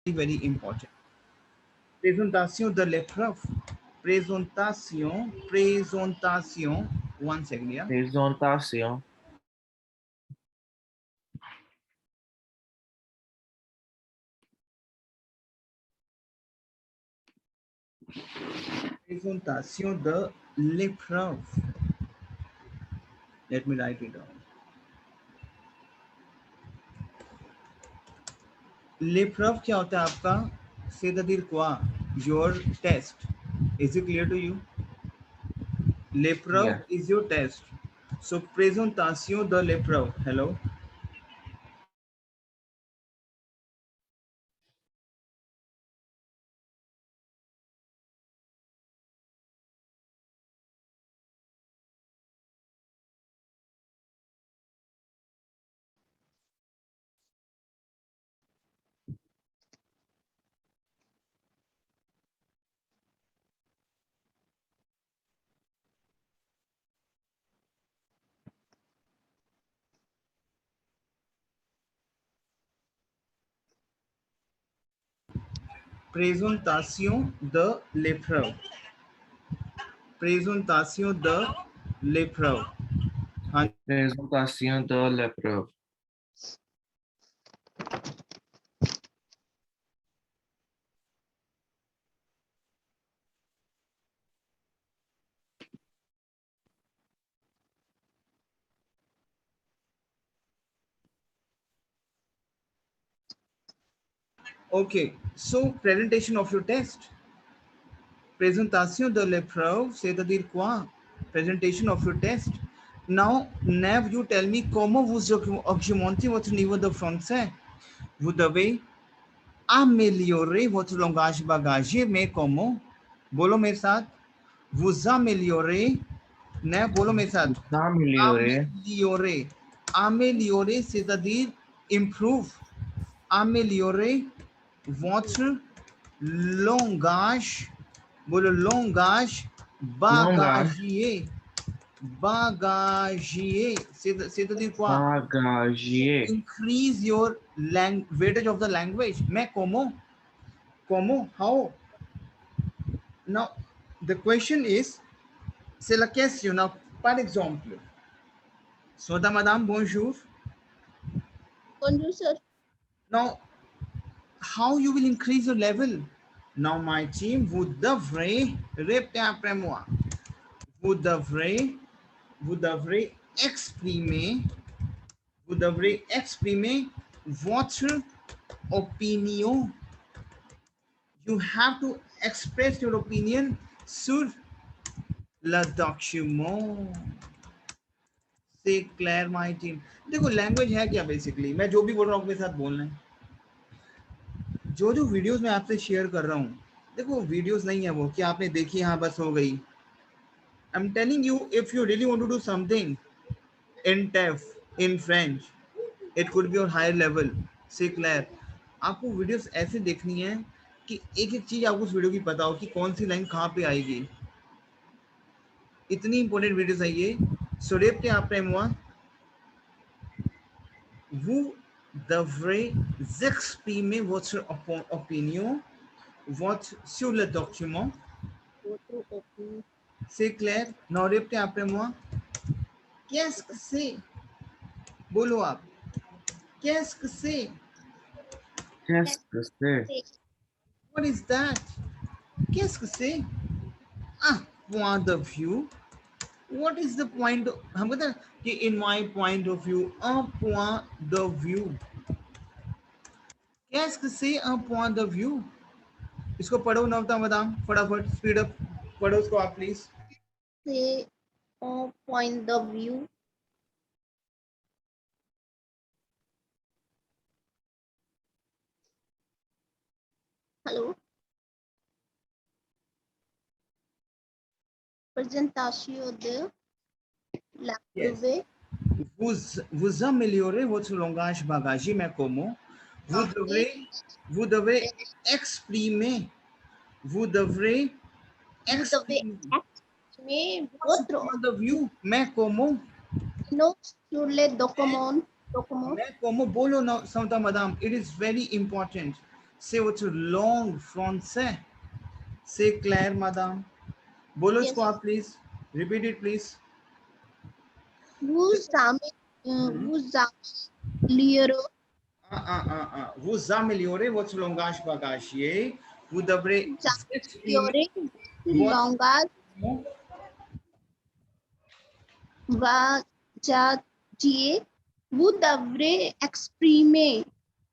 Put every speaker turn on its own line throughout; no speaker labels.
very important. Présentation de l'épreuve. Présentation. One second, yeah.
Présentation.
Présentation de l'épreuve. Let me write it down. L'épreuve क्या होता है आपका? Say the dir quoi? Your test. Is it clear to you? L'épreuve
Yeah.
is your test. So présentation de l'épreuve. Hello. Présentation de l'épreuve. Présentation de l'épreuve. हाँ,
Présentation de l'épreuve.
okay, so presentation of your test. Présentation de l'épreuve, c'est-à-dire quoi? Presentation of your test. Now, Nev, you tell me comment vous augmentez votre niveau de français. Vous devez améliorer votre langage bagagé, mais comment? बोलो मेरे साथ. Vous améliorez. Nev, बोलो मेरे साथ.
Améliorer.
Améliorer. Améliorer, c'est-à-dire improve. Améliorer votre langage. Boलो langage
Langage.
bagagier. Bagagier. C'est-à-dire quoi?
Bagagier.
Increase your weightage of the language. मैं comment? Comment? How? Now, the question is, c'est la question. Now, par exemple, Soda Madame, bonjour.
Bonjour, sir.
Now, how you will increase your level? Now, my team, vous devrez, répétez après moi, vous devrez exprimer, votre opinion. You have to express your opinion sur le document. C'est clair, my team. देखो language है क्या basically, मैं जो भी बोल रहा हूँ अपने साथ बोलना है. जो जो वीडियोस मैं आपसे शेयर कर रहा हूँ, देखो वीडियोस नहीं है वो कि आपने देखी हाँ बस हो गई. I am telling you, if you really want to do something in TEF, in French, it could be on higher level. से क्लियर, आपको वीडियोस ऐसे देखनी है कि एक एक चीज आपको उस वीडियो की पता हो कि कौन सी लाइन कहाँ पे आएगी. इतनी इंपॉर्टेंट वीडियोस है ये. सो रेप्टे après moi, vous devrez exprimer votre opinion sur le document.
Votre opinion.
C'est clair? Non, répétez après moi. Qu'est-ce que c'est? बोलो आप. Qu'est-ce que c'est?
Qu'est-ce que c'est?
What is that? Qu'est-ce que c'est? Ah, point of view. What is the point? हम कहते हैं कि in my point of view, un point de view. Qu'est-ce que c'est un point de view? इसको पढ़ो नवता madam, फटाफट speed up पढ़ो उसको आप please.
C'est un point of view. Hello. Présentation de l'épreuve.
Vous améliorez votre langage bagagé, mais comment? Vous devrez exprimer, vous devrez
Vous devez
exprimer
exprimer
votre
votre
point de vue, mais comment?
opinion sur les documents.
Mais comment? Bolo now, Samta Madam, it is very important. Say what's long français. Say clair, madame. बोलो इसको
Yes.
आप please. Repeat it please.
Vous améliorez
Vous améliorez votre langage bagagier. Vous devrez exprimer votre
langage bagagier. Vous devrez exprimer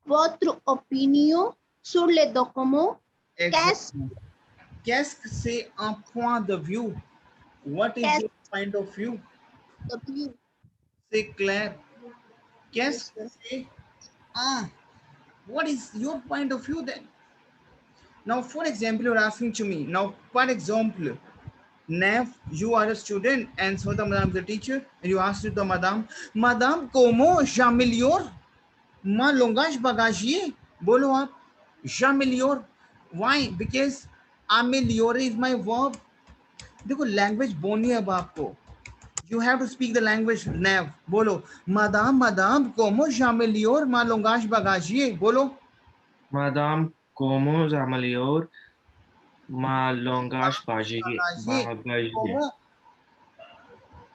votre opinion sur les documents.
Qu'est-ce que c'est un point de vue? What is your point of view? C'est clair. Qu'est-ce que c'est un? What is your point of view then? Now, for example, you're asking to me. Now, for example, Nev, you are a student and so the madam is the teacher and you ask to the madam, Madame, comment j'améliore ma langage bagagier? Bolo aap, j'améliore. Why? Because améliore is my verb. देखो language बोलनी है अब आपको. You have to speak the language. Nev, बोलो. Madame, comment j'améliore ma langage bagagier? बोलो.
Madame, comment j'améliore ma langage bagagier?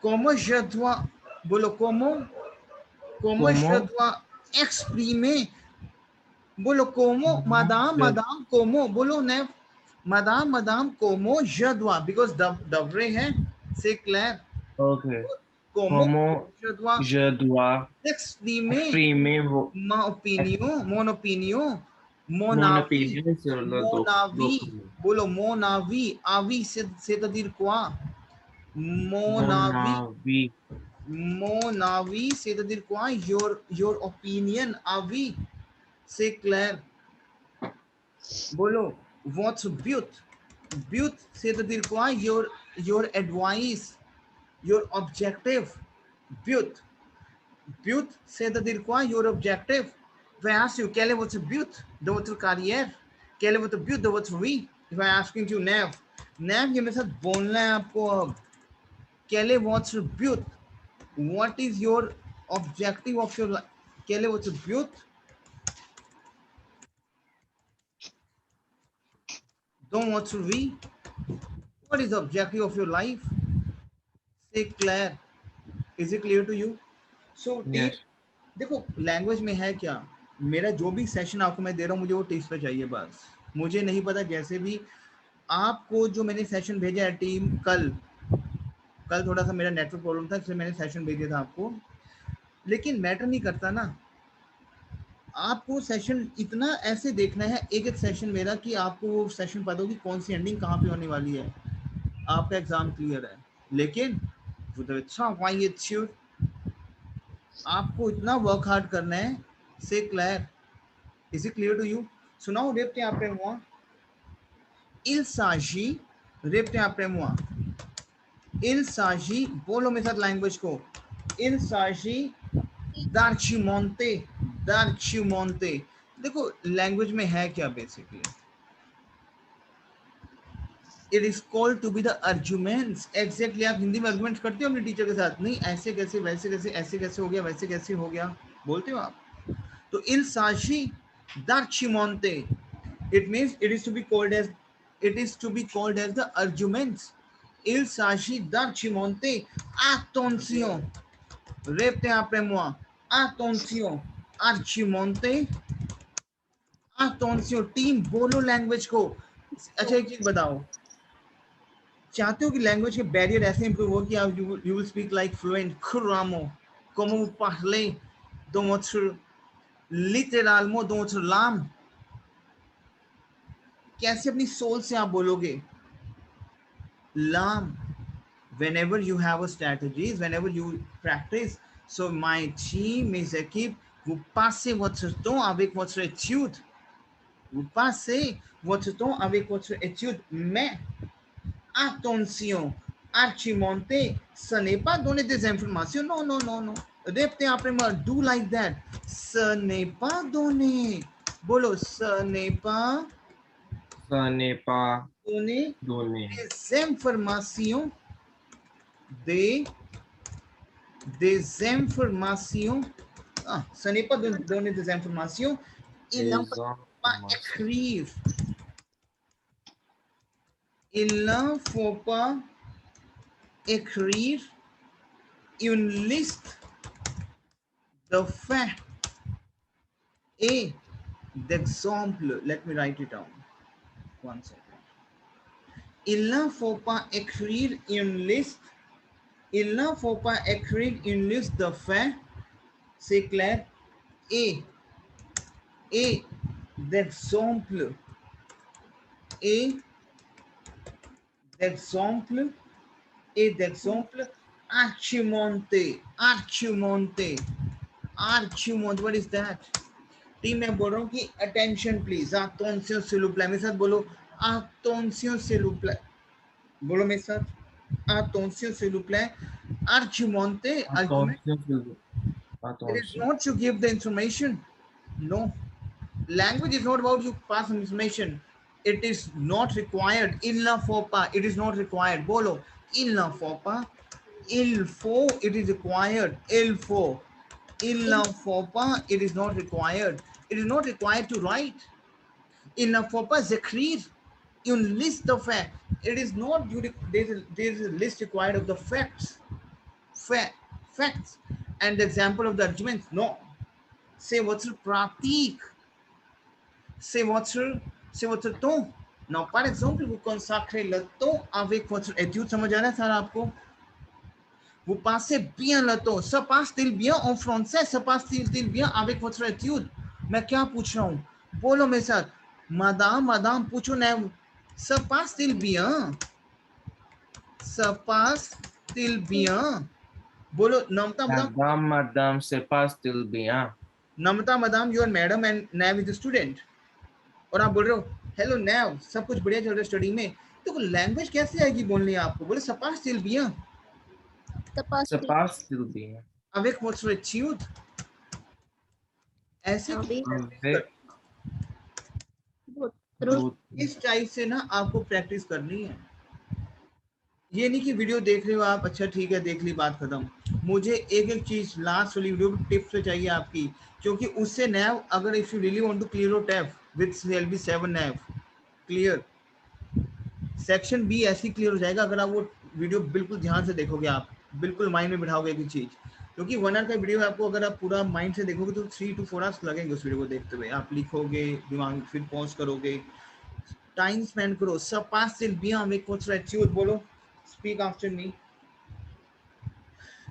Comment je dois, बोलो comment je dois exprimer, बोलो comment, madame, comment, बोलो Nev, madame, comment je dois, because the vrai है, c'est clair.
Okay.
Comment
je dois
exprimer mon opinion, mon avis, बोलो mon avis, c'est-à-dire quoi? Mon avis, c'est-à-dire quoi? Your opinion, avis, c'est clair. बोलो, what's but? But, c'est-à-dire quoi? Your advice, your objective. But, c'est-à-dire quoi? Your objective. If I ask you, quel est votre but de votre carrière? Quel est votre but de votre vie? If I asking you, Nev, ये मेरे साथ बोलना है आपको अब. Quel est votre but? What is your objective of your life? Quel est votre but? Dans votre vie? What is the objective of your life? Say clear. Is it clear to you? So,
yes.
देखो language में है क्या, मेरा जो भी session आपको मैं दे रहा हूँ मुझे वो टेस्ट पे चाहिए बस. मुझे नहीं पता कैसे भी आपको जो मैंने सेशन भेजा है टीम, कल थोड़ा सा मेरा नेटवर्क प्रॉब्लम था इसलिए मैंने सेशन भेजा था आपको, लेकिन मैटर नहीं करता ना. आपको सेशन इतना ऐसे देखना है एक सेशन मेरा कि आपको वो सेशन पता हो कि कौन सी एंडिंग कहाँ पे होने वाली है, आपका एग्जाम क्लियर है. लेकिन आपको इतना वर्क हार्ड करना है. Say clear, is it clear to you? सुनाओ रेप्टे après moi. Il s'agit, रेप्टे après moi. Il s'agit, बोलो मेरे साथ लैंग्वेज को. Il s'agit d'argumenter. देखो लैंग्वेज में है क्या basically. It is called to be the arguments. Exactly. आप हिंदी में आर्गुमेंट करते हो अपने टीचर के साथ? नहीं, ऐसे कैसे, वैसे कैसे, ऐसे कैसे हो गया, वैसे कैसे हो गया, बोलते हो आप. तो il s'agit d'argumenter. It means it is to be called as the arguments. Il s'agit d'argumenter. Attention. Répétez après moi. Attention. Argumenter. Attention. Team बोलो लैंग्वेज को. अच्छा एक चीज बताओ, चाहते हो कि लैंग्वेज के बैरियर ऐसे इंप्रूव हो कि आप you will speak like fluent खुरामो como parler dans votre littéralement dans votre langue, कैसे अपनी सोल से आप बोलोगे लाम. whenever you have a strategies, whenever you practice, so my team, mes équipes, vous passez votre temps avec votre étude, mais attention, argumenter, ce n'est pas donner des informations, non. Répétez après moi, do like that. Ce n'est pas donner. Bolo, ce n'est pas donner des informations, des informations. Ce n'est pas donner des informations. pas écrire. Il ne faut pas écrire une liste de faits et d'exemples. Let me write it down. 1 second. Il ne faut pas écrire une liste. Il ne faut pas écrire une liste de faits. C'est clair. Et d'exemples. Et d'exemples. Et d'exemples. Argumenter. Argumenter. Argument. What is that? Team मैं बोल रहा हूँ कि attention please. Attention s'il vous plaît. मेरे साथ बोलो. Attention s'il vous plaît. बोलो मेरे साथ. Attention s'il vous plaît. Argumenter. Argument. It is not to give the information. No. Language is not about you pass information. It is not required. Il ne faut pas. It is not required. Bolo. Il ne faut pas. Il faut. It is required. Il faut. Il ne faut pas. It is not required. It is not required to write. Il ne faut pas écrire une liste of facts. It is not. There is a list required of the facts. Facts. And the example of the arguments. No. C'est votre pratique. C'est votre ton. Now, par exemple, vous consacrez le ton avec votre étude. समझ आ रहा है सारा आपको? Vous passez bien le temps. Se passe-t-il bien en français? Se passe-t-il bien avec votre étude? मैं क्या पूछ रहा हूँ? बोलो मेरे साथ. Madame, पूछो नहीं. Se passe-t-il bien? Se passe-t-il bien? बोलो Namta,
Madame, se passe-t-il bien?
Namta, madam, you are madam and Nav is the student. और आप बोल रहे हो हेलो नैव सब कुछ बढ़िया चल रहा है स्टडी में. तो लैंग्वेज कैसे आएगी बोलने आपको? बोले se passe-t-il bien?
Se passe-t-il bien?
Avec votre étude. ऐसे इस टाइप से ना आपको प्रैक्टिस करनी है. ये नहीं कि वीडियो देख रहे हो आप, अच्छा ठीक है देख ली बात खत्म. मुझे एक चीज लास्ट वाली वीडियो टिप्स पे चाहिए आपकी, क्योंकि उससे नैव अगर if you really want to clear your TEF with CLB 7 नैव क्लियर सेक्शन बी ऐसे क्लियर हो जाएगा अगर आप वो वीडियो बिल्कुल ध्यान से देखोगे. आप बिल्कुल माइंड में बिठाओगे एक चीज, क्योंकि 1 आवर का वीडियो आपको अगर आप पूरा माइंड से देखोगे तो 3 to 4 आवर्स लगेंगे उस वीडियो को देखते हुए. आप लिखोगे दिमाग में, फिर पॉज करोगे, टाइम स्पेंड करो. Se passe-t-il bien avec votre étude? बोलो. Speak after me.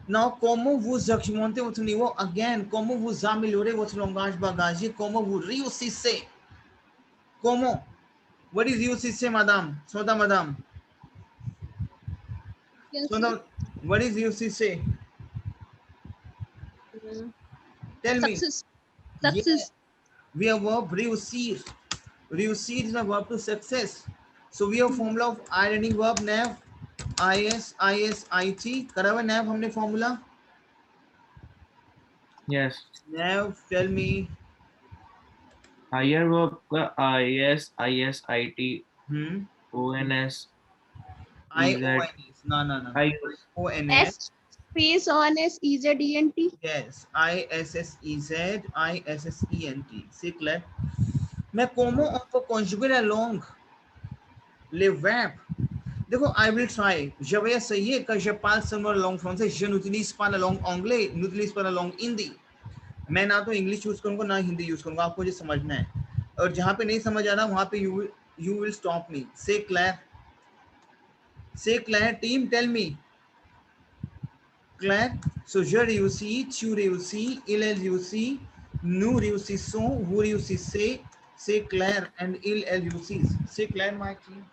Now, comment vous argumentez votre niveau? Again, comment vous améliorez votre langage bagage? Comment vous réussissez? Comment? What is réussissez, madame? Soda, madame. Soda, what is réussissez? Tell me.
Success.
Yeah. We have verb réussir. Réussir is a verb to success. So we have formula of I-ending verb nav. ISIT. करा हुआ nav हमने formula?
Yes.
Nav, tell me.
Higher verb का ISIT ONS
IONS. No. ONS.
S space on S EZENT.
Yes. ISSEZ. C'est clair. Mais comment on peut conjuguer along les verbes? देखो, I will try. Je vais essayer que je parle seulement la langue française. Je n'utilise pas la langue anglais, n'utilise pas la langue Hindi. मैं ना तो English use करूंगा ना Hindi use करूंगा. आपको ये समझना है, और जहां पे नहीं समझ आ रहा वहां पे you will stop me. Say clair. Team, tell me. Clair. So je réussis, tu réussis, il réussit, nous réussissons, vous réussissez. C'est clair. And il réussit. C'est clair, my team.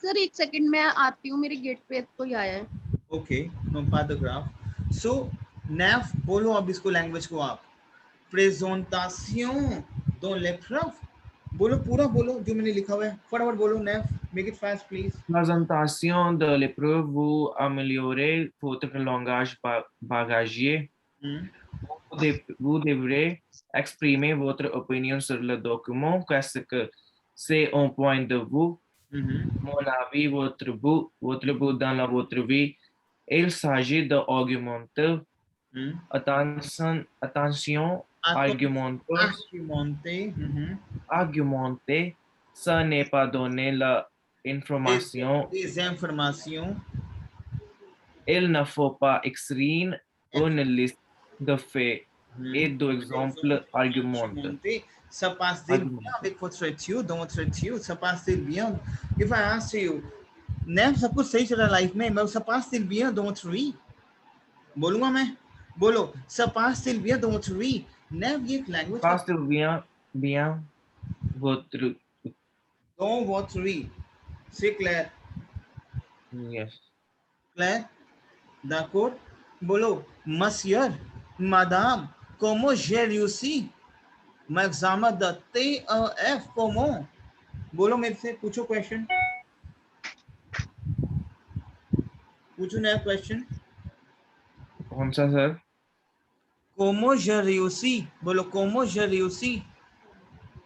Sir एक second मैं आती हूँ, मेरे gate पे कोई आया है.
Okay, no paragraph. So नैफ बोलो अब इसको, लैंग्वेज को आप. प्रेजेंटेशन दो l'épreuve. बोलो पूरा बोलो जो मैंने लिखा हुआ है, फटाफट बोलो नैफ. Make it fast please.
Présentation de l'épreuve, vous améliorez votre langage bagagier. Vous devrez exprimer votre opinion sur le document. Qu'est-ce que c'est un point de vue? Mon avis, votre bout dans votre vie. Il s'agit d'augmenter attention argumentos,
Argumente.
argumente, ce n'est pas donner la information,
Des informations.
il ne faut pas écrire une liste de faits et d'exemples argumentés.
Argumente. Ça passe-t-il bien
Argument.
avec votre étude, dans votre étude? Ça passe-t-il bien? If I ask you, नैब सब कुछ सही चल रहा है life में, मैं सब पास-t-il bien dans votre vie? बोलूंगा मैं? बोलो, ça passe-t-il bien dans votre vie? नैब ये एक लैंग्वेज का
Passe-t-il bien votre...
dans votre vie. C'est clair.
Yes.
Clair? D'accord? बोलो, monsieur, madame, comment j'ai réussi? मैं एग्जाम द TEF comment? बोलो मेरे से, पूछो क्वेश्चन, पूछो नया क्वेश्चन.
कौन सा सर?
Comment j'ai réussi? बोलो, comment j'ai réussi?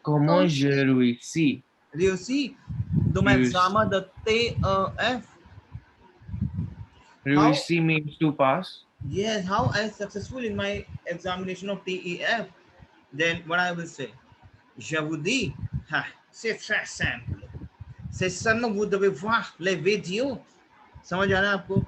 Comment je réussis?
Réussi? तो मैं exam the TEF.
Réussi means to pass.
Yes, how I successful in my examination of TEF? Then what I will say? Je vous dis, c'est très simple. C'est seulement vous devez voir les vidéos. समझ आ रहा है आपको?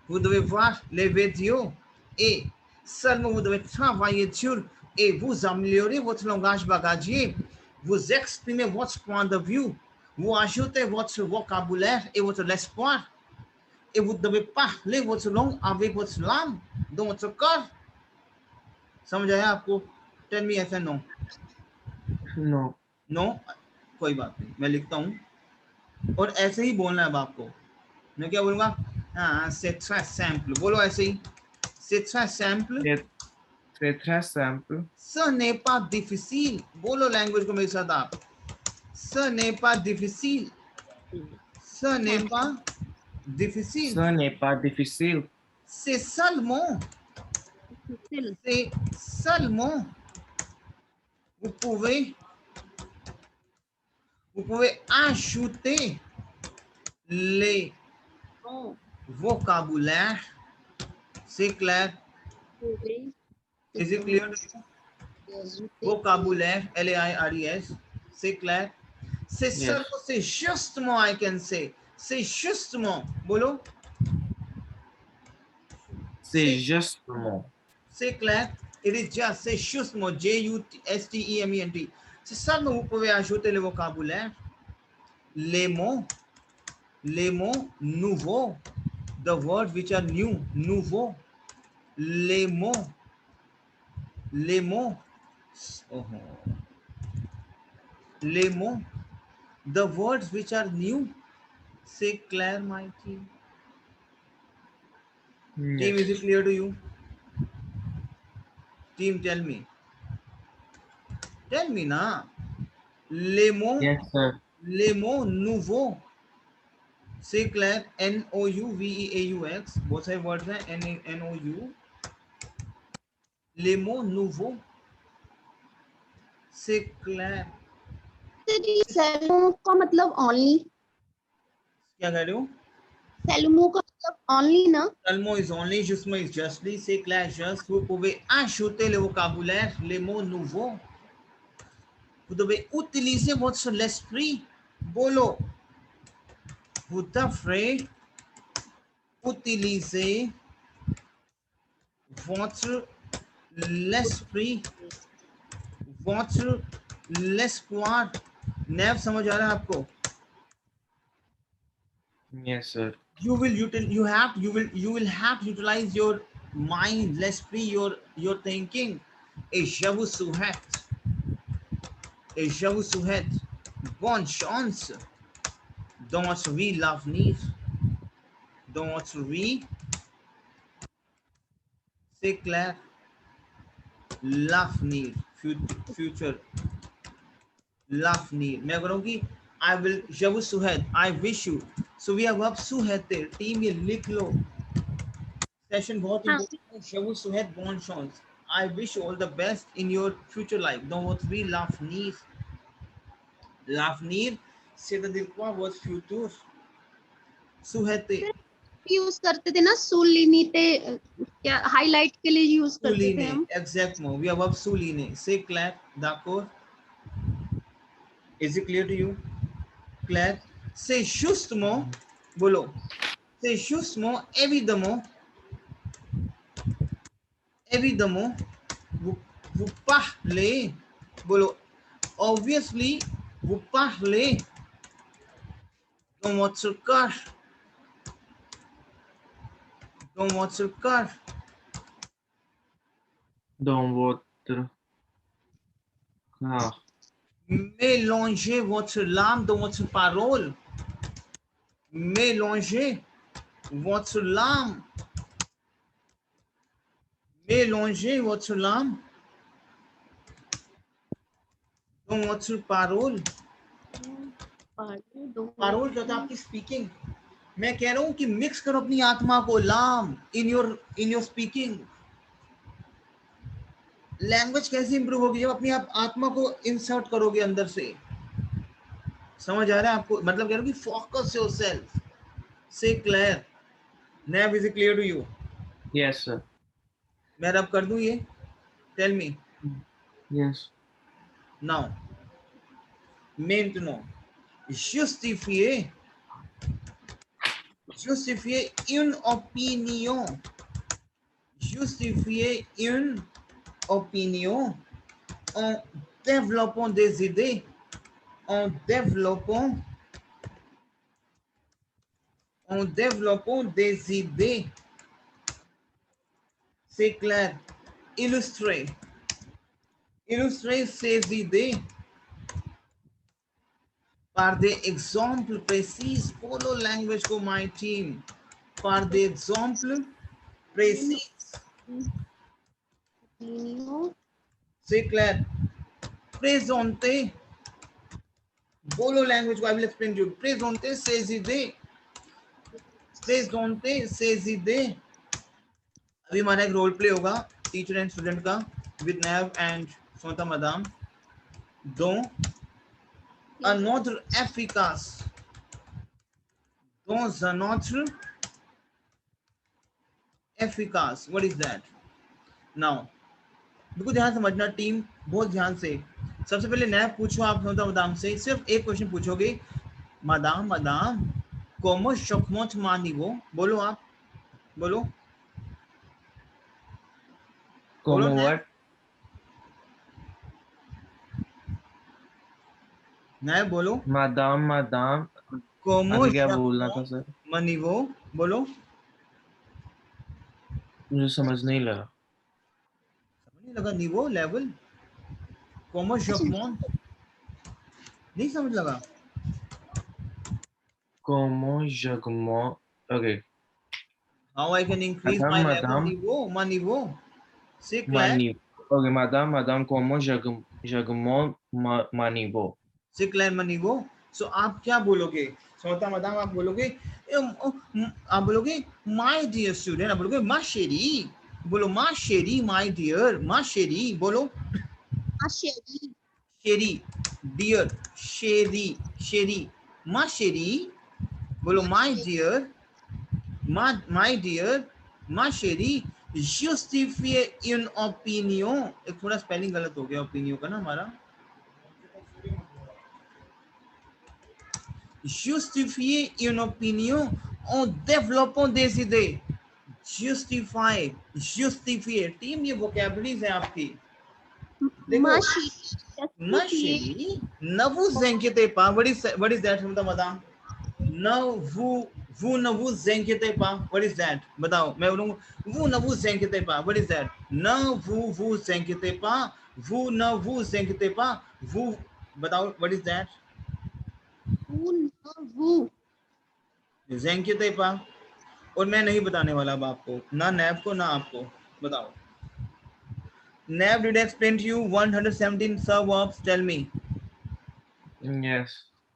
Vous devez voir les vidéos et seulement vous devez travailler sur et vous améliorer votre langage bagagier. Vous exprimez votre point de vue. Vous ajoutez votre vocabulaire et votre espoir. Et vous devez parler votre langue avec votre langue dans votre corps. समझ आया आपको? Tell me yes or no.
No.
No, कोई बात नहीं, मैं लिखता हूँ और ऐसे ही बोलना है अब आपको. मैं क्या बोलूंगा? हाँ, c'est très simple. बोलो ऐसे ही, c'est très simple.
C'est très simple.
Ce n'est pas difficile. बोलो लैंग्वेज को मेरे साथ आप. Ce n'est pas difficile. Ce n'est pas difficile.
Ce n'est pas difficile.
C'est seulement. C'est seulement. Vous pouvez ajouter les vocabulaires. C'est clair? Is it clear? Vocabulaire, L-A-I-R-E-S. C'est clair? C'est
Yes.
seulement, c'est justement, I can say. C'est justement. बोलो.
C'est justement.
C'est clair? It is just, c'est justement, J-U-S-T-E-M-E-N-T. C'est seulement vous pouvez ajouter le vocabulaire, les mots nouveaux, the words which are new, nouveau, les mots, oh, les mots, the words which are new. C'est clair, my team? Team, is it clear to you? Team, tell me. Tell me na. Les mots,
Yes, sir.
les mots nouveaux. C'est clair? N-O-U-V-E-A-U-X. बहुत सारे words हैं. N-O-U. Les mots nouveaux. C'est clair?
सेलमो का मतलब only.
क्या कह रहे हो?
सेलमो का मतलब only ना.
Seulement is only, justement is justly. C'est clair, juste. Vous pouvez ajouter le vocabulaire, les mots nouveaux. Vous devez utiliser votre l'esprit. बोलो. Vous devrez utiliser votre l'esprit, votre l'espoir. नैब समझ आ रहा है आपको?
Yes, sir.
You will have to utilize your mind, l'esprit, your thinking. Et je vous souhaite bonne chance dans votre vie, l'avenir. Dans votre vie, c'est clair? L'avenir, future, l'avenir. मैं करूँगी je vous souhaite, I wish you. So we have souhaité. Team ये लिख लो. Session बहुत important है. Je vous souhaite bonne chance. I wish you all the best in your future life. Dans votre vie, l'avenir. L'avenir, c'est-à-dire quoi? Votre futur. Souhaiter.
Use करते थे ना, सुलिनीते, क्या highlight के लिए यूज करते थे
Suline,
हम।
exactement. We have suline. C'est clair, d'accord? Is it clear to you? Clair? C'est justement, bolo. C'est justement, évidemment, évidemment, vous parlez, bolo. Obviously, vous parlez dans votre cœur, dans votre cœur.
Dans votre cœur.
Mélangez votre larme dans votre parole. Mélangez votre larme. Mélangez votre larme dans votre parole. Parole क्या था आपकी speaking? मैं कह रहा हूं कि mix करो अपनी आत्मा को, लाम इन योर स्पीकिंग। लैंग्वेज कैसे इंप्रूव होगी? जब अपनी आप आत्मा को इंसर्ट करोगे अंदर से। समझ आ रहा है आपको? मतलब कह रहा हूं कि फोकस योरसेल्फ, से क्लियर। नैब, is it clear to you?
Yes, sir.
मैं रब कर दूं ये? Tell me
Yes.
Now. maintenant, justifier une opinion. Justifier une opinion en développant des idées, en développant des idées. C'est clair. Illustrer ces idées par des exemples précis. Follow language को my team. Par des exemples précis. C'est clair. Présenter. Follow language, I will explain to you. Présenter ces idées. Présenter ces idées. अभी हमारा एक role play होगा teacher and student का with NAB and सोता madam, dont un autre efficace, dont un autre efficace. What is that? Now, बिल्कुल ध्यान समझना team, बहुत ध्यान से। सबसे पहले नैब पूछो आप सोता मदाम से, सिर्फ एक क्वेश्चन पूछोगे। मदाम como chocmont manivo, बोलो आप, बोलो
Como
बोलो
what?
नैब बोलो।
Madam.
como
आगे क्या बोलना था सर?
manivo, बोलो।
मुझे समझ नहीं लगा।
नहीं लगा? निवो लेवल, como chocmont, नहीं समझ लगा?
Como jagmo. Okay.
How I can increase my level?
Madam.
My niveau. C'est clair?
Mani. Okay, madam. Como jagmo manivo.
C'est clair, my niveau. So आप क्या बोलोगे? सोता मदाम आप बोलोगे, आप बोलोगे my dear student, आप बोलोगे ma chérie, बोलो ma chérie, my dear, ma chérie, बोलो chérie, dear, chérie, ma chérie, बोलो my dear, my dear, ma chérie, justifier une opinion. एक थोड़ा स्पेलिंग गलत हो गया opinion का ना हमारा। Justifier une opinion en développant des idées. Justify, justifier. Team ये vocabularies है आपकी। देखो, mashiri, navu zenkete pa. What is that? Madam? Navu zenkete pa. What is that? बताओ, मैं बोलूँगा vu navu zenkete pa. What is that? Navu zenkete pa. Vu navu zenkete pa. Vu, बताओ, what is that? जेंकिते पा। और मैं नहीं बताने वाला अब आपको, ना नैब को ना आपको। बताओ, नैब did I explain to you 117 subverbs? Tell me.
Yes.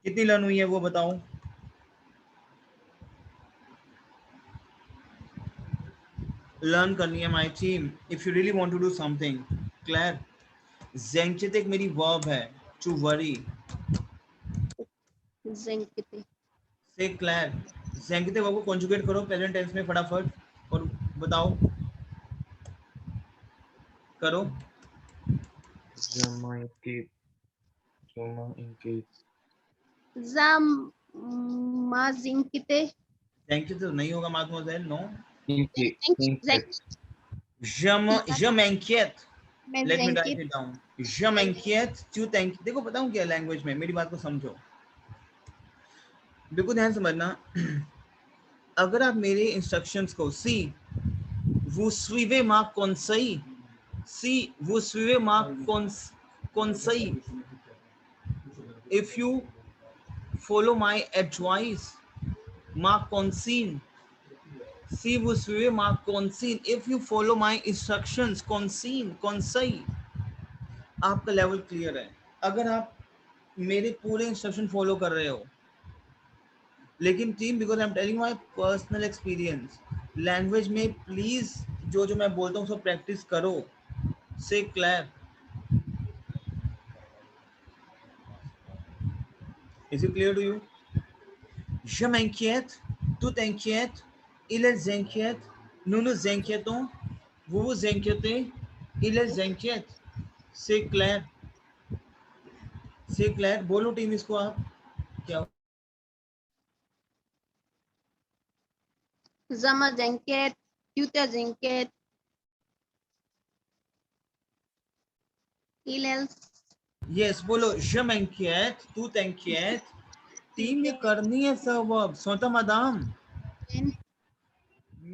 कितनी लर्न हुई है वो बताओ। लर्न करनी है my team, if you really want to do something. Clear? जेंकिते एक मेरी वर्ब है, टू वरी। से क्लियर? ज़ेंकिते वर्ब को कॉन्जुगेट करो प्रेजेंट टेंस में फटाफट और बताओ, करो।
ज़माज़िंकिते
ज़ेंकिते तो नहीं होगा माdemoiselle, नो।
ज़ेंक
je m'inquiète, let me write
ज़ेंकित
it down. je m'inquiète, tu t'inquiètes। देखो बताऊं क्या लैंग्वेज में, मेरी बात को समझो, बिल्कुल ध्यान समझना। अगर आप मेरे इंस्ट्रक्शंस को सी vous suivez ma conseil, si vous suivez ma conseil, if you follow my advice, ma consigne, si vous suivez ma consigne, if you follow my instructions, consigne, conseil, आपका लेवल क्लियर है। अगर आप मेरे पूरे instruction follow कर रहे हो, लेकिन team, because I am telling my personal experience, language में प्लीज जो जो मैं बोलता हूँ उसको प्रैक्टिस करो। Say clap, is it clear to you? Je m'inquiète, tu t'inquiètes, il s'inquiète, nous nous inquiétons, vous vous inquiétez, il s'inquiète। C'est clair, c'est clair। बोलो team इसको आप क्या?
ज़माज़िंकित, यूताज़िंकित, इलेल्स
यस बोलो, je m'inquiète, tu t'inquiètes। Team ये करनी है सब verb. सोता मदाम,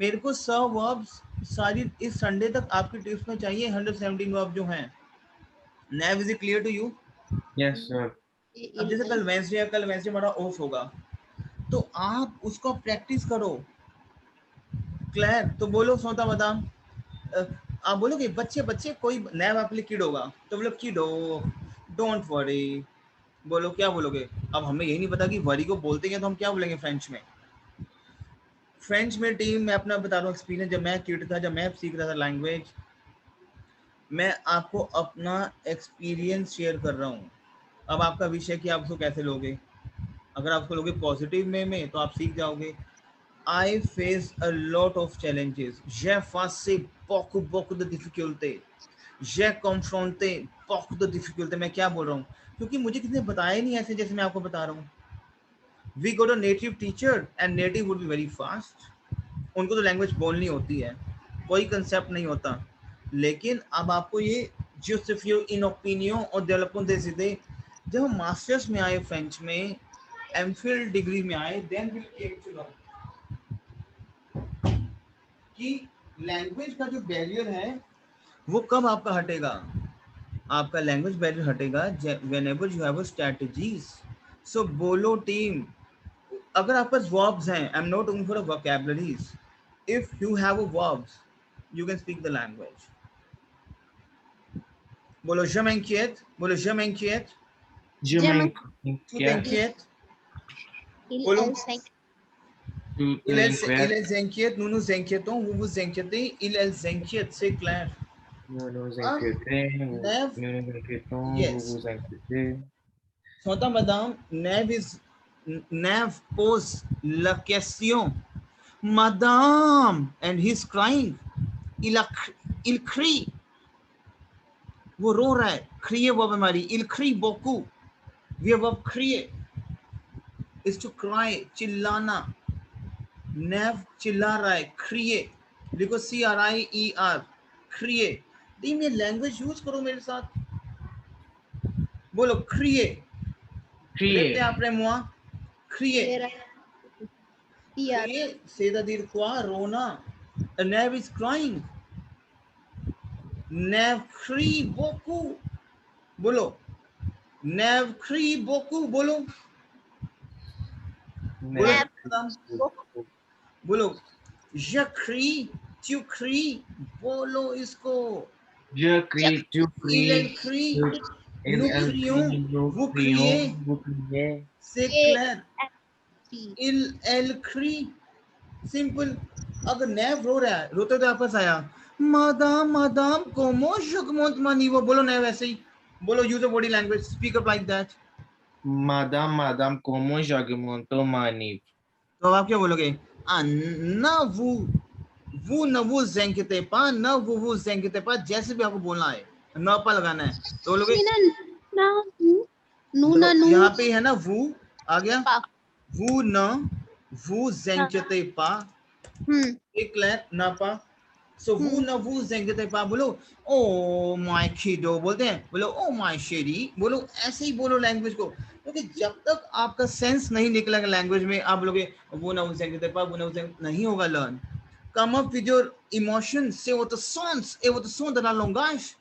मेरे को सब वर्ब्स सारी इस संडे तक आपकी टिप्स में चाहिए, 117 वर्ब जो हैं। नैव, is it clear to you?
Yes sir.
अब जैसे कल वेंसडे है, कल वेंसडे हमारा ऑफ होगा, तो आप उसको प्रैक्टिस करो। क्लियर? तो बोलो सोता बादाम, आप बोलोगे बच्चे बच्चे, कोई नया आप लिए किड होगा तो बोलो किडो, डोंट वरी। बोलो क्या बोलोगे? अब हमें यही नहीं पता कि वरी को बोलते हैं तो हम क्या बोलेंगे फ्रेंच में। फ्रेंच में टीम, मैं अपना बता रहा हूँ एक्सपीरियंस, जब मैं किड था, जब मैं सीख रहा था लैंग्वेज, मैं आपको अपना एक्सपीरियंस शेयर कर रहा हूँ। अब आपका विषय कि आप उसको कैसे लोगे। अगर आप उसको लोगे पॉजिटिव में तो आप सीख जाओगे। I face a lot of challenges. J'ai passé beaucoup de difficultés. J'ai confronté beaucoup de difficultés। मैं क्या बोल रहा हूँ? क्योंकि मुझे किसी ने बताया नहीं ऐसे जैसे मैं आपको बता रहा हूँ। We got a native teacher and native would be very fast. उनको तो लैंग्वेज बोलनी होती है, कोई कंसेप्ट नहीं होता। लेकिन अब आपको ये justify इन ओपिनियन और डेवलपमेंट दे सीधे। जब हम मास्टर्स में आए फ्रेंच में, एमफिल डिग्री में आए, then we came to know कि लैंग्वेज का जो बैरियर है वो कब आपका हटेगा। आपका लैंग्वेज बैरियर हटेगा whenever you have a strategies. So बोलो टीम, अगर आपके पास वर्ब्स हैं, I am not looking for a vocabularies, if you have a verbs you can speak the language. बोलो je m'inquiète, बोलो je m'inquiète,
Je
Je
tu t'inquiètes,
il
बोलो
s'inquiète,
il s'inquiète, nous nous inquiétons, vous vous inquiétez, il s'inquiète, c'est clair।
Nous nous
अब
inquiétons,
nev,
nous nous inquiétons, vous
yes,
vous inquiétez.
Sonta madame, Nev pose la question, madame, and he's crying, il crie, वो रो रहा है, crier verb हमारी, il crie beaucoup, we have verb crier is to cry, चिल्लाना। नेव चिल्ला रहा है, crier, लिखो CRIER, crier। Team ये लैंग्वेज यूज करो मेरे साथ, बोलो crier,
Crier.
लेते après moi, crier,
PR,
crier, c'est-à-dire quoi? रोना। Nev is crying, Nev crie beaucoup, बोलो Nev crie beaucoup, बोलो बोलो
Nev.
बोलो je crie, tu cries, बोलो इसको।
Je crie, tu
Il
cries,
crie, nous
elle
crions,
crie, nous
vous
crions,
criez,
vous criez.
c'est clair। elle crie, simple. अगर नैव रो रहा है, रोते तो वापस आया, मादाम मादाम कोमो शुकमोत मानी, वो बोलो नैव ऐसे ही बोलो, use a body language, speak up like that.
Madame, madame, comment j'augmente ma nive?
तो अब आप क्या बोलोगे? ना वो न वो जेंकते पा, न वो जेंकते पा, जैसे भी आपको बोलना है, न पा लगाना है तो बोलोगे।
मीना ना नू ना
देखो
नू
यहाँ पे है ना वो आ गया,
पा
वो न वो
हाँ
जेंकते पा, एक क्लियर ना पा। सो वो न वो जेंकते पा बोलो, ओ माय किडो बोलते हैं, बोलो ओ माय शेरी, बोलो ऐसे ही बोलो लैंग्वेज को, क्योंकि जब तक आपका सेंस नहीं निकलेगा लैंग्वेज में, आप बोलोगे वो न वो जेंकते पा, वो न वो नहीं होगा learn. Come up with your emotions, say what the sons, et what the son de la langage.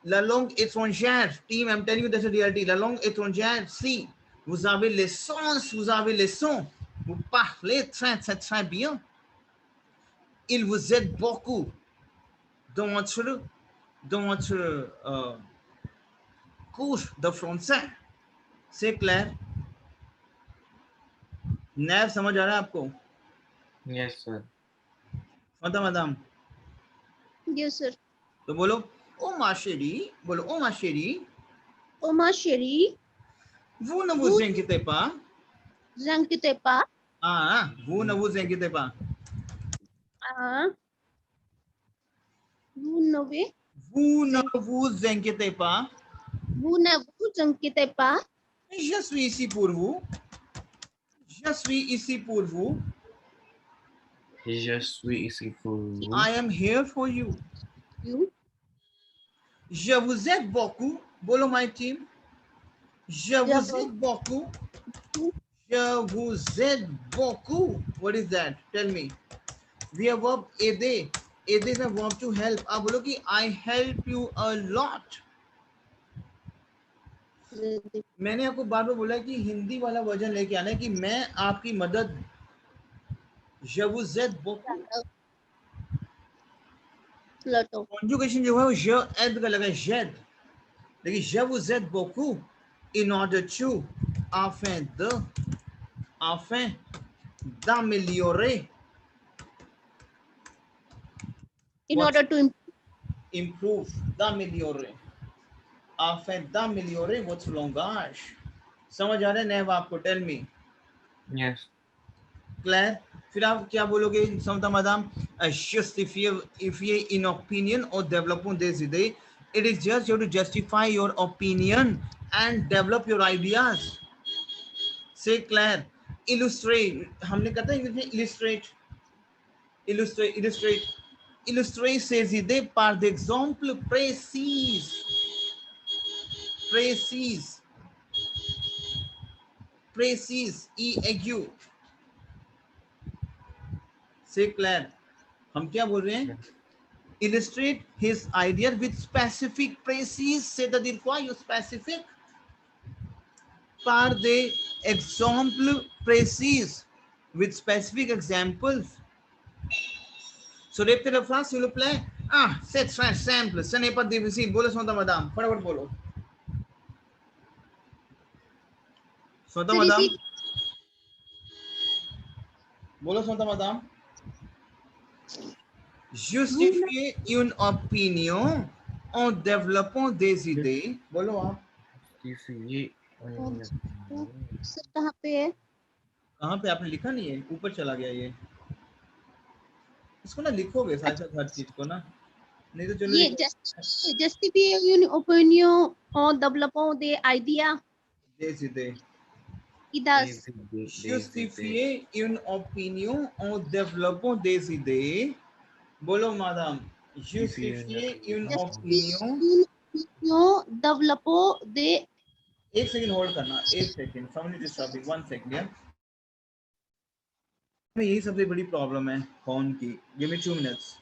La langue étrangère, team, I'm telling you that's a reality. La langue étrangère, si vous avez les sens, vous avez les sons, vous parlez très très très bien. Il vous aide beaucoup dans votre cours de français. C'est clair? नैब समझ आ रहा है आपको?
Yes, sir.
madame,
yes sir
तो बोलो ओ ma chérie, बोलो ओ ma chérie,
ओ मा शेरी
vous ne
वो
vous inquiétez pas.
जंकिते पा
Vous ne vous inquiétez pas.
वो नवे
Vous ne vous inquiétez pas.
वो न वो जंकिते पा
Je suis ici pour vous. Je suis ici pour vous.
Je suis ici pour vous.
I am here for you.
You
Je vous aide beaucoup. Bolo my team. Je vous aide beaucoup. Je vous aide beaucoup. What is that? Tell me. We have verb aider. Aider is a verb to help. आप बोलो कि I help you a lot. मैंने आपको बार बार बोला कि हिंदी वाला version लेके आना है कि मैं आपकी मदद, je vous aide beaucoup.
लटो
कॉन्जुगेशन जो है वो je aide का लगा है, j'aide, लेकिन je vous aide beaucoup in order to, afin d'améliorer,
in order to
improve, d'améliorer, afin d'améliorer votre langage. समझ आ रहा है नैब आपको? Tell me
Yes.
क्लियर? फिर आप क्या बोलोगे समता madame? Justifier in opinion or development des idées. It is just you to justify your opinion and develop your ideas. Say clair. Illustrate, हमने कहता है इंग्लिश में illustrate ses idées par d'exemples précis et aigu. Say clair. हम क्या बोल रहे हैं? Illustrate his idea with specific précis, c'est-à-dire quoi? You specific par des exemples précis, with specific examples. So répétez la phrase s'il vous plaît. C'est très simple, ce n'est pas difficile. बोलो सोता madame, फटाफट बोलो. सोता
sir
madame,
इसी
बोलो सोता madame.
वो न
Justifier une opinion en développant des idées. बोलो आप.
Justifier une opinion.
सर कहाँ पे है
कहाँ पे आपने लिखा नहीं है? ऊपर चला गया ये. इसको ना लिखोगे साथ साथ हर चीज को ना, नहीं तो चलो
ये
लिखो.
justifier une opinion en développant des ideas
des idées.
idas
Justifier une opinion en développant des idées. बोलो madame.
Justifier une
Justifier une
opinion.
justifier
opinion.
une opinion développant des
एक सेकंड होल्ड करना, एक second, समझ disturbing, 1 second यार. यही सबसे बड़ी problem है फोन की. Give me 2 minutes.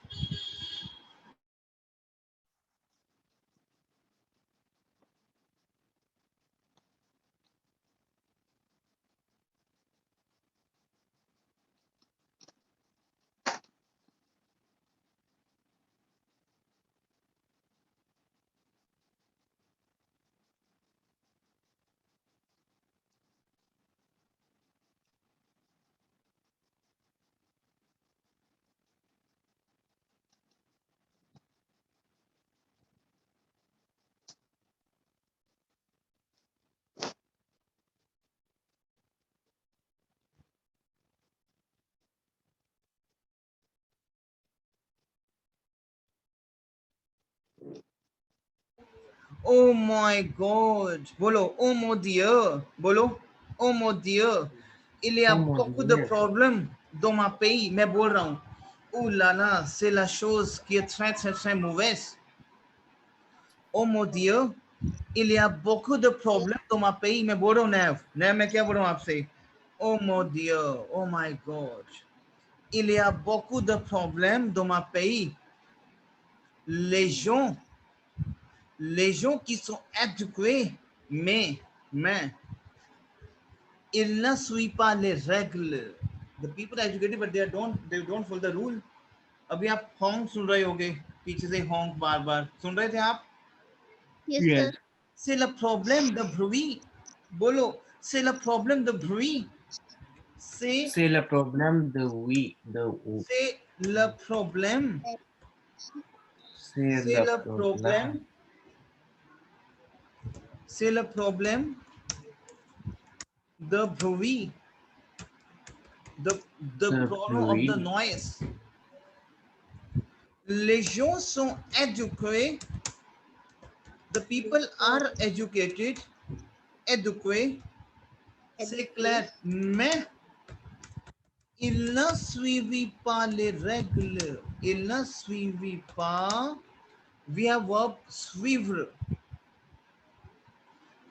Oh my God. Bolo, oh mon Dieu. Bolo, oh mon Dieu. Il y a
Oh mon
beaucoup de
Dieu.
problèmes dans ma pays. Mais बोल रहा हूँ. Oh là là, c'est la chose qui est très très très mauvaise. Oh mon Dieu. Il y a beaucoup de problèmes dans ma pays. मैं बोल रहा हूँ नैव. नैव मैं क्या बोल रहा हूँ आपसे? Oh mon Dieu. Oh my God. Il y a beaucoup de problèmes dans ma pays. Les gens qui sont éduqués, mais ils ne suivent pas les règles. The people are educated, but they don't follow the rule. अभी आप honk सुन रहे होगे पीछे से honk बार बार सुन रहे थे आप?
Yes,
Yes.
sir.
C'est le problème de bruit. बोलो, c'est le problème de bruit. C'est
C'est le problème de oui, de ou.
c'est le problème.
C'est
C'est
le
le
problème.
problème. C'est le problème de bruit. The
The
problem of the
bruit.
noise. Les gens sont éduqués. The people are educated. Éduqués. C'est clair. Mais ils ne suivent pas les règles. Ils ne suivent pas. We have verb suivre.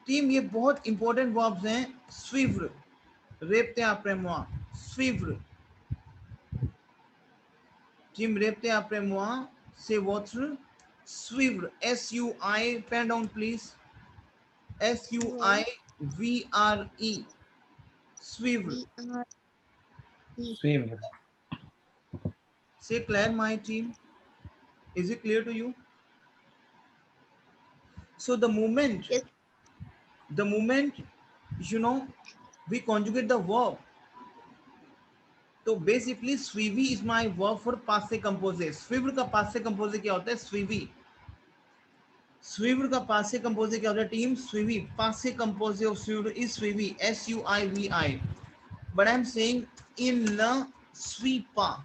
Team ये बहुत important verbs हैं. Suivre. Répétez après moi. Suivre. Team, répétez après moi. C'est votre suivre. S-U-I. Pen down, please. S-U-I-V-R-E. Suivre.
Suivre.
C'est clair, my team? Is it clear to you? So the moment,
Yes.
you know, we conjugate the verb. So basically, suivi is my verb for passé composé. Suivre का passé composé क्या होता है? Suivi. Suivre का passé composé क्या होता है? Team, suivi. Passé composé of suivre is suivi. S-U-I-V-I. But I'm saying il ne suit pas.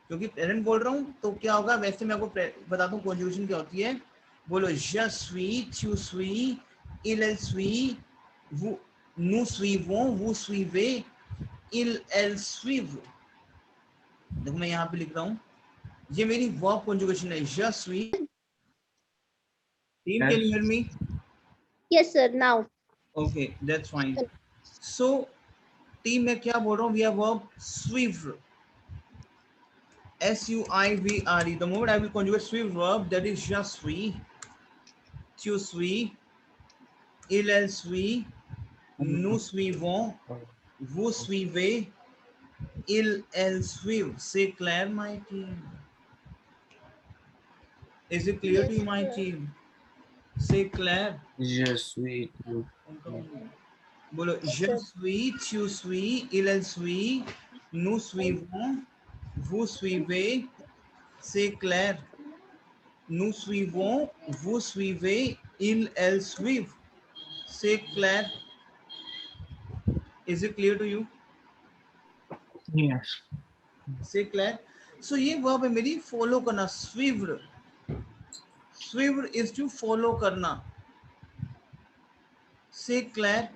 क्योंकि parent बोल रहा हूँ तो क्या होगा? वैसे मैं आपको बताता हूँ conjugation क्या होती है. बोलो, je suis, tu suis, il, elle suit, vous, nous suivons, vous suivez, il, elle suivent. देखो मैं यहाँ पे लिख रहा हूँ. ये मेरी verb conjugation है. Je suis. Team, can you hear me?
Yes, sir. Now.
Okay, that's fine. So, team में क्या बोल रहा हूँ? We have verb suivre. S-U-I-V-R-E. The moment I will conjugate suivre verb, that is je suis, tu suis, il, elle suit, nous suivons, vous suivez, il, elle suivent. C'est clair, my team? Is it clear to you, my team? C'est clair?
Je suis.
बोलो, je suis, tu suis, il, elle suit, nous suivons, vous suivez. C'est clair? Nous suivons, vous suivez, ils, elles suivent. C'est clair? Is it clear to you?
Yes.
C'est clair? So ये verb है मेरी follow करना. Suivre. Suivre is to follow करना. C'est clair?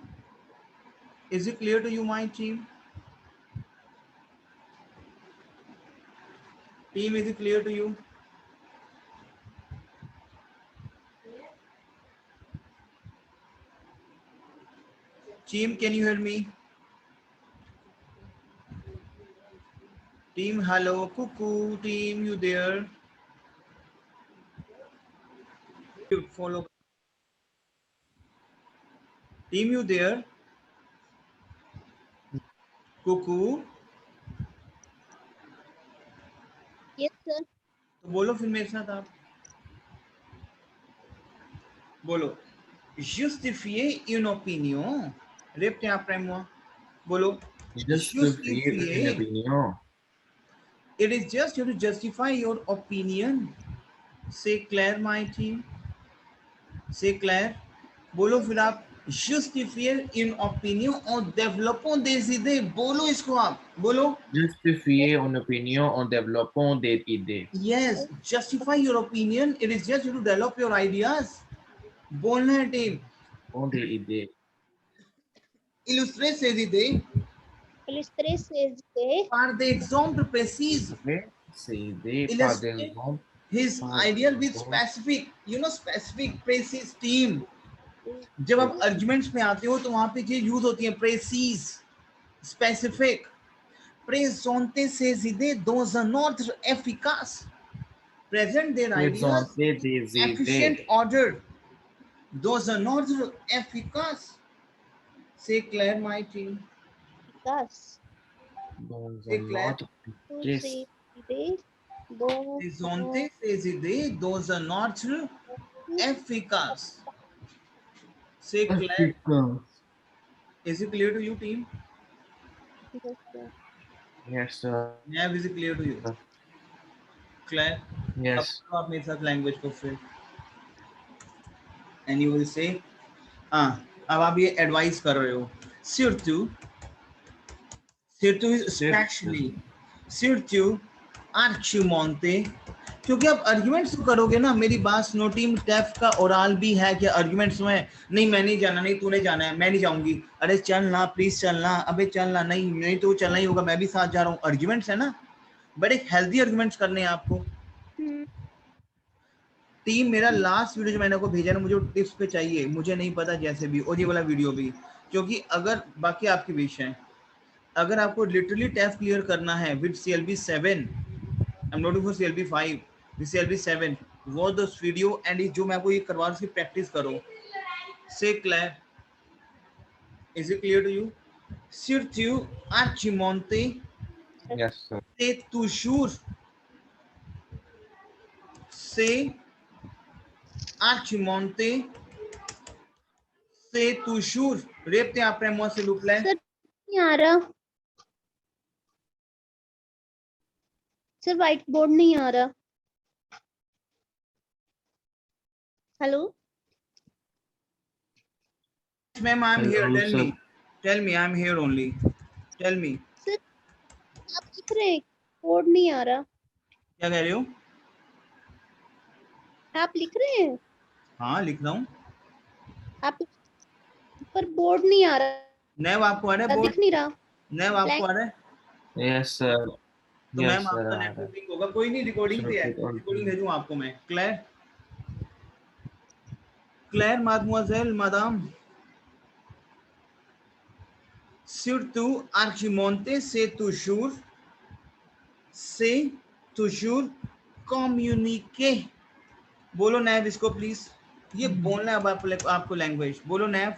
Is it clear to you, my team? Team, is it clear to you? Team, can you hear me? Team, hello, cuckoo. Team, you there? You follow. Team, you there? Cuckoo.
Yes, sir.
तो बोलो फिर मेरे साथ आप. बोलो, justifier une opinion. Répétez après moi. Boलो,
Justifier une opinion.
It is just you to justify your opinion. C'est clair, my team? C'est clair? बोलो फिर आप, justifier une opinion en développant des idées. बोलो इसको आप. बोलो.
Justifier une opinion en développant des idées.
Yes, justify your opinion. It is just you to develop your ideas. बोलना है team.
Onde idée.
Illustrer ces idées
Illustrer ces idées
par des exemples précis.
Ces idées par des
Illustrate
exemples.
his
par
ideal with
exemple.
specific, specific, precise team. जब आप arguments में आते हो तो वहां पे चीज यूज होती है प्रेसीज, specific. Presente ses idées dans un ordre efficace. Present their ideas
Présenter des
efficient
idées.
order. Dans un ordre efficace. C'est clair, my team.
efficace.
Dans
C'est
un
clair.
ordre
Tous
précis.
ces idées dont
Présenter ses idées dans un ordre efficace. C'est clair.
Efficace.
Is it clear to you, team?
Yes, sir.
Nav, is it clear to you? Clear?
Yes.
अब आप मेरे साथ language को फिर and you will say अब आप ये advice कर रहे हो surtout archimonte, क्योंकि आप आर्गुमेंट्स तो करोगे ना। मेरी बात सुनो टीम, टेफ का ओरल भी है कि आर्गुमेंट्स में नहीं मैं नहीं जाना, नहीं तूने जाना है, मैं नहीं जाऊंगी, अरे चलना प्लीज चलना, अबे चलना, नहीं तो चलना ही होगा, मैं भी साथ जा रहा हूँ। आर्गुमेंट्स है ना, बड़े हेल्दी आर्गुमेंट्स करने हैं आपको। टीम मेरा लास्ट वीडियो जो मैंने आपको भेजा ना, मुझे टिप्स पे चाहिए, मुझे नहीं पता जैसे भी, और ये वाला वीडियो भी, क्योंकि अगर बाकी आपकी विश है, अगर आपको लिटरली टेस्ट क्लियर करना है with CLB 7, I am not for CLB 5, with CLB 7, watch this video and जो मैं आपको ये करवा रहा हूं उसकी प्रैक्टिस करो। Say clear, is it clear to you? Surtout archimonte,
Yes, sir.
c'est toujours, c'est archimonte, c'est toujours, répétez après moi s'il vous plaît.
Sir नहीं आ रहा, सर व्हाइट बोर्ड नहीं आ रहा। Hello
Ma'am, I'm here.
Hello,
Tell
sir.
me. Tell me. I'm here only. Tell me.
Sir आप लिख रहे हैं, board नहीं आ रहा।
क्या कह रहे हो?
आप लिख रहे हैं?
हाँ लिख रहा हूँ।
आप पर बोर्ड नहीं आ रहा,
नैब आपको आ रहा है बोर्ड?
दिख नहीं रहा।
नैब आपको आ रहा है?
Yes, sir.
तो
Yes,
मैम
sir.
आपका नेटवर्क होगा, कोई नहीं, रिकॉर्डिंग पे है, रिकॉर्डिंग भेजूँ आपको मैं। Clear? Clear mademoiselle, madame? Surtout archimonte, c'est toujours communiquer. बोलो नैब इसको प्लीज, ये बोलना है अब आपको लैंग्वेज। बोलो नैब।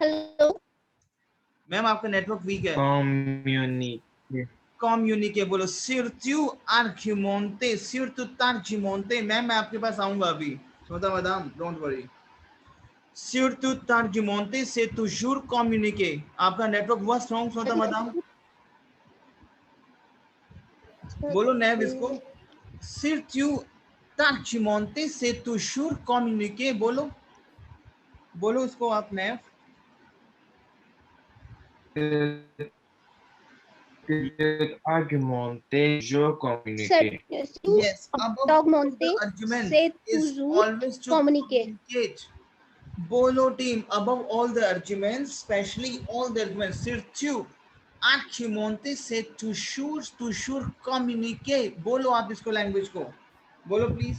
हेलो
मैम आपका नेटवर्क वीक है।
Communique.
बोलो surtout archimonte, surtout archimonte। Ma'am मैं आपके पास आऊंगा अभी, सोता madam, don't worry. surtout archimonte, c'est toujours communiquer। आपका नेटवर्क हुआ स्ट्रॉन्ग सोता मैडम? बोलो नैब इसको, surtout archimonte, c'est toujours communiquer। बोलो बोलो इसको आप नैब।
Argumenter, je communiquer.
Yes,
Augmente,
the argument
c'est
is
toujours
always to
communicate.
Bolo team, above all the arguments, especially all the arguments, surtout archimonte, c'est toujours communiquer। बोलो आप इसको language को, बोलो please.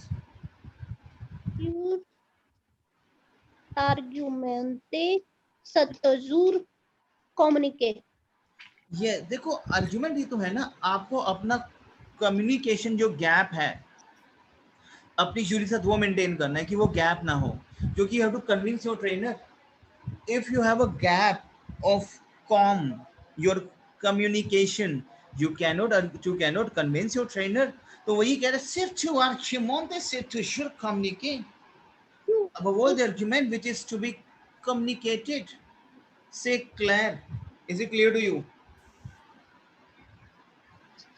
Argumente, c'est toujours communiquer।
ये देखो argument ही तो है ना, आपको अपना कम्युनिकेशन जो गैप है अपनी जूरी के साथ वो मेंटेन करना है कि वो गैप ना हो, क्योंकि you have to convince your trainer. If you have a gap of com your communication, you cannot convince your trainer. तो वही कह रहे सिर्फ archimonte, c'est toujours communiquer above all the argument which is to be communicated। Say clair, is it clear to you?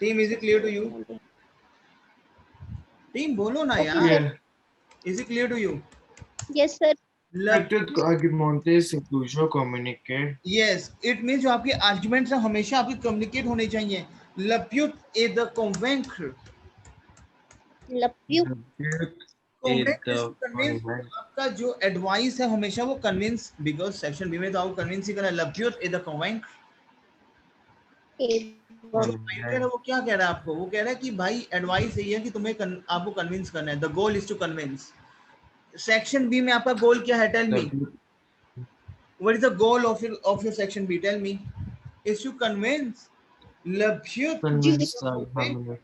Team, is it clear to you? Team बोलो ना यार। Is it clear to you?
Yes sir।
Argumenter, c'est toujours communiquer.
Yes, it means जो आपके arguments हैं हमेशा आपके communicate होने चाहिए। Le but est de convaincre।
Le but
convince
the
convince
convent.
आपका जो एडवाइस है हमेशा वो कन्विंस, बिकॉज सेक्शन बी में तो आपको कन्विंस ही करना है। लभ्युत इज द कन्वेंक। जो राइटर है वो क्या कह रहा है आपको, वो कह रहा है कि भाई एडवाइस यही है कि तुम्हें आपको कन्विंस करना है। The goal is to convince. Section B में आपका गोल क्या है? Tell me, what is the goal of your section B? Tell me. Is to convince. लभ्युत
Convince the
जी
family.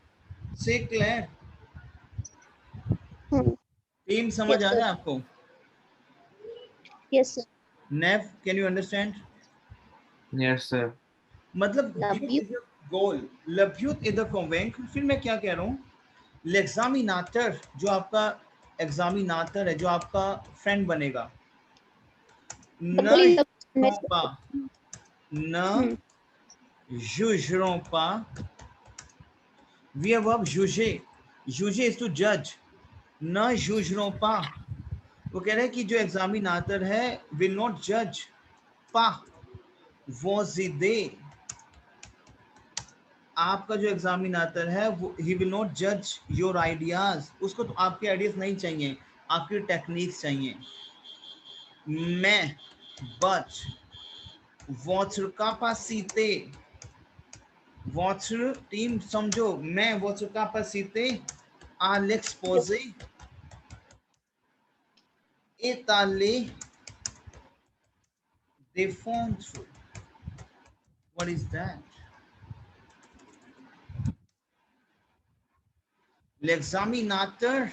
से क्लियर। टीम समझ
यस
आ
सर,
रहा है आपको?
यस सर,
नेव can you understand?
Yes, sir.
मतलब
लव
गिव
यू।
इज योर गोल, लभ्युत इज द कन्वेंक। फिर मैं क्या कह रहा हूँ, l'examinator जो आपका एग्जामिनाटर है, जो आपका फ्रेंड बनेगा,
द
न
goal is the
jugeront pas, न jugeront pas, we have verb juger, juger is to judge, न jugeront pas। वो कह रहे हैं कि जो एग्जामिनाटर है विल नॉट जज, पा वॉज दे, आपका जो एग्जामिनाटर है वो ही विल नॉट जज योर आइडियाज, उसको तो आपके आइडियाज नहीं चाहिए, आपकी टेक्निक्स चाहिए। मैं but votre capacité, votre team समझो, मैं votre capacité à l'exposer est à les défendre। What is that? L'examinateur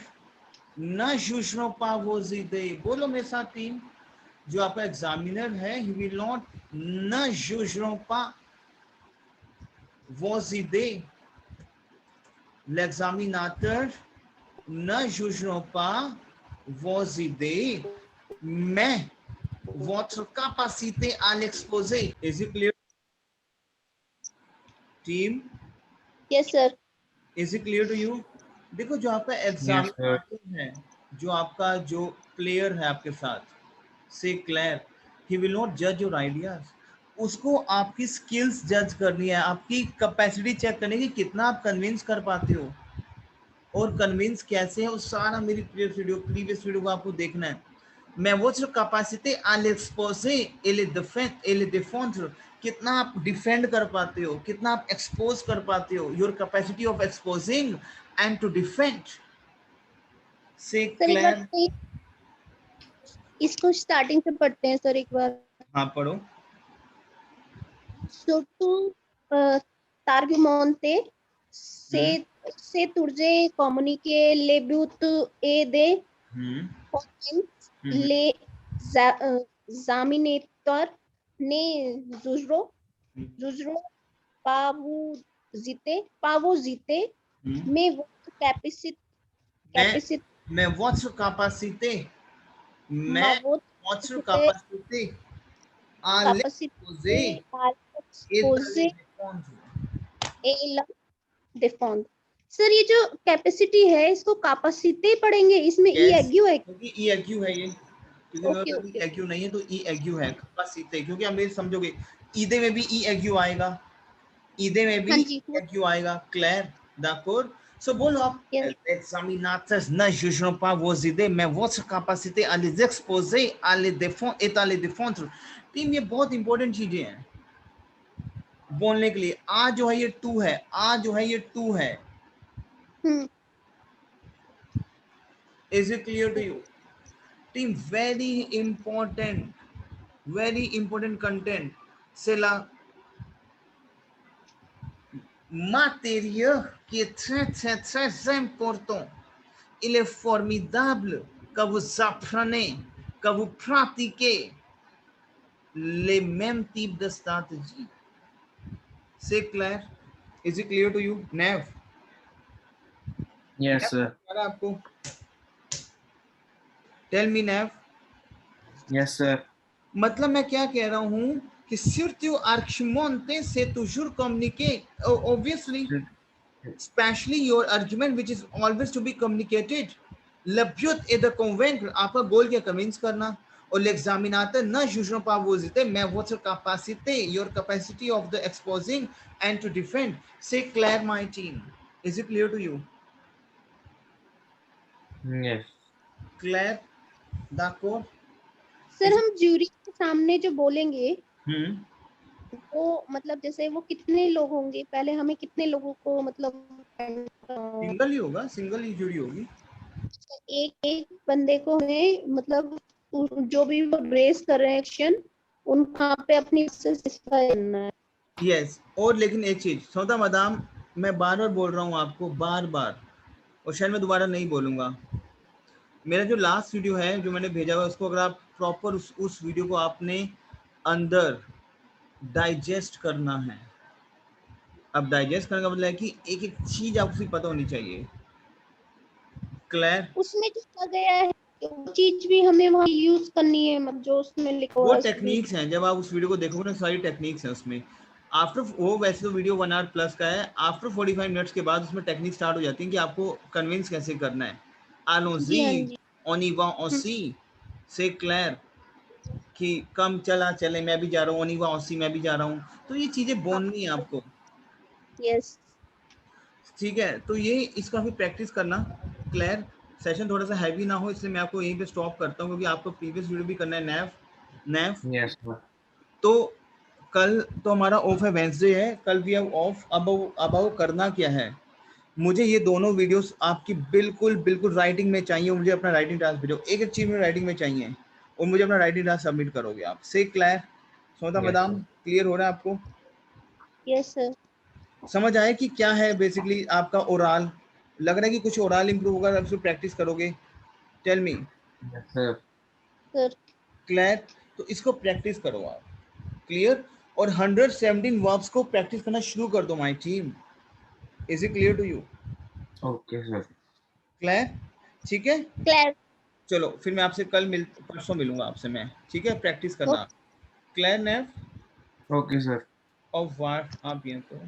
न jugeront pas vos idées। बोलो मेरे साथ टीम, जो आपका एग्जामिनर है he will not न jugeront pas vos idées। L'examinateur ne jugeront pas vos idées, mais votre capacité à l'exposer। Is it clear team?
Yes sir,
Is it clear to you? देखो जो आपका
Yes, sir.
एग्जामिनर है, जो आपका जो player है आपके साथ से क्लियर, ही विल नॉट जज योर आइडियाज, उसको आपकी स्किल्स जज करनी है, आपकी कैपेसिटी चेक करनी है कि कितना आप कन्विंस कर पाते हो और कन्विंस कैसे है, वो सारा मेरी प्रीवियस वीडियो को आपको देखना है। मैं वो जो capacity à l'exposer et le défendre, कितना आप डिफेंड कर पाते हो, कितना आप एक्सपोज कर पाते हो, your capacity of exposing and to defend say
sir एक बार
क्लियर।
इसको स्टार्टिंग से पढ़ते हैं सर एक बार।
हाँ पढ़ो।
Surtout t'argumenter, c'est toujours communiquer les buts et des points. Les examinateurs ne jugeront pas vous jeter, mais votre capacité,
मैं votre capacité, मैं votre capacité à l'exposer
capacité à
et à le
exposer
défendre।
et la défendre। Sir ये जो capacity है इसको capacity पढ़ेंगे, इसमें ई
Yes,
एग्यू है।
क्योंकि ई एक्यू है ये, क्योंकि मेरे
ओके
पास
ओके,
ई एक्यू नहीं है तो ई एक्यू है कैपेसिटी, क्योंकि आप मेरे समझोगे ईदे में भी ई एक्यू आएगा, ईदे में भी
हाँ जी
एक्यू आएगा। Clear d'accord? सो बोलो आप,
yes,
examinateurs ne jugeront pas vos idées, mais votre capacité à les exposer, à les défendre et à les défendre। Team ये बहुत इंपॉर्टेंट चीजें हैं बोलने के लिए। आ जो है ये टू है, आ जो है ये टू है। Is it clear to you team? very important content, c'est la matière qui est très très très important। Il est formidable que vous apprenez, que vous pratiquez les mêmes types de stratégies। C'est clair? Is it clear to you? Nev?
Yes, sir.
आपको tell मी नेव।
Yes, sir.
मतलब मैं क्या कह रहा हूँ कि surtout argumenter c'est toujours communiquer, obviously, especially your argument which is always to be communicated। Le but est de convaincre, आपका goal क्या कन्विंस करना, और l'examinateur ne jugeront pas vos idées mais votre capacité, your capacity of the exposing and to defend। c'est clair my team? Is it clear to you?
Yes.
Clear d'accord?
Sir हम jury के सामने जो बोलेंगे
हम्म,
वो मतलब जैसे वो कितने लोग होंगे, पहले हमें कितने लोगों को मतलब
सिंगल ही होगा, सिंगल ही जूरी होगी।
एक एक बंदे को हमें मतलब जो भी वो रेस कर रहे हैं एक्शन, उनका पे अपनी satisfy करना है।
यस, और लेकिन एक चीज सौदा मदाम, मैं बार बार बोल रहा हूँ आपको, बार बार, और शायद मैं दोबारा नहीं बोलूंगा। मेरा जो लास्ट वीडियो है जो मैंने भेजा हुआ है, उसको अगर आप प्रॉपर उस वीडियो को आपने अंदर डाइजेस्ट करना है। अब डाइजेस्ट करने का मतलब है कि एक एक चीज आपको पता होनी चाहिए। क्लियर?
उसमें जो कहा गया है वो चीज भी हमें वहाँ यूज करनी है, मतलब जो उसमें लिखा
वो
हुआ है उस वीडियो।
टेक्निक्स हैं, जब आप उस वीडियो को देखोगे ना, सारी टेक्निक्स हैं उसमें। आफ्टर वो वैसे तो वीडियो 1 आवर प्लस का है, आफ्टर 45 मिनट्स के बाद उसमें टेक्निक स्टार्ट हो जाती है कि आपको कन्विंस कैसे करना है।
जी
आलोजी
हाँ जी।
ओनिवा ओसी से क्लियर कि कम चला चले, मैं भी जा रहा हूँ, ओनिवा ओसी मैं भी जा रहा हूँ। तो ये चीजें बोलनी है आपको,
यस
ठीक है? तो ये इसका भी प्रैक्टिस करना। क्लियर? सेशन थोड़ा सा हैवी ना हो, इसलिए मैं आपको यहीं पे स्टॉप करता हूँ, क्योंकि आपको प्रीवियस वीडियो भी करना है। नैफ
Yes, sir.
तो कल तो हमारा ऑफ है, वेंसडे है, कल भी अब ऑफ। अब करना क्या है, मुझे ये दोनों वीडियोस आपकी बिल्कुल बिल्कुल राइटिंग में चाहिए। मुझे अपना राइटिंग टास्क भेजो, एक एक चीज में राइटिंग में चाहिए, और मुझे अपना राइटिंग टास्क सबमिट करोगे आप। से क्लियर? सोदा
Yes,
मैदाम,
sir.
क्लियर हो रहा है आपको?
Yes sir.
समझ आए कि क्या है बेसिकली आपका ओरल? लग रहा है कि कुछ ओरल इंप्रूव होगा आप प्रैक्टिस करोगे? Tell me.
Yes, sir.
Sir
clear? तो इसको प्रैक्टिस करो आप। क्लियर? और 117 वर्ब्स को प्रैक्टिस करना शुरू कर दो my team. Is it clear to you?
Okay, sir.
Clear? ठीक है,
क्लियर।
चलो फिर मैं आपसे परसों मिलूंगा आपसे मैं, ठीक है? प्रैक्टिस करना। क्लियर? नेफ
Okay, sir.
ऑफ वार आप ये तो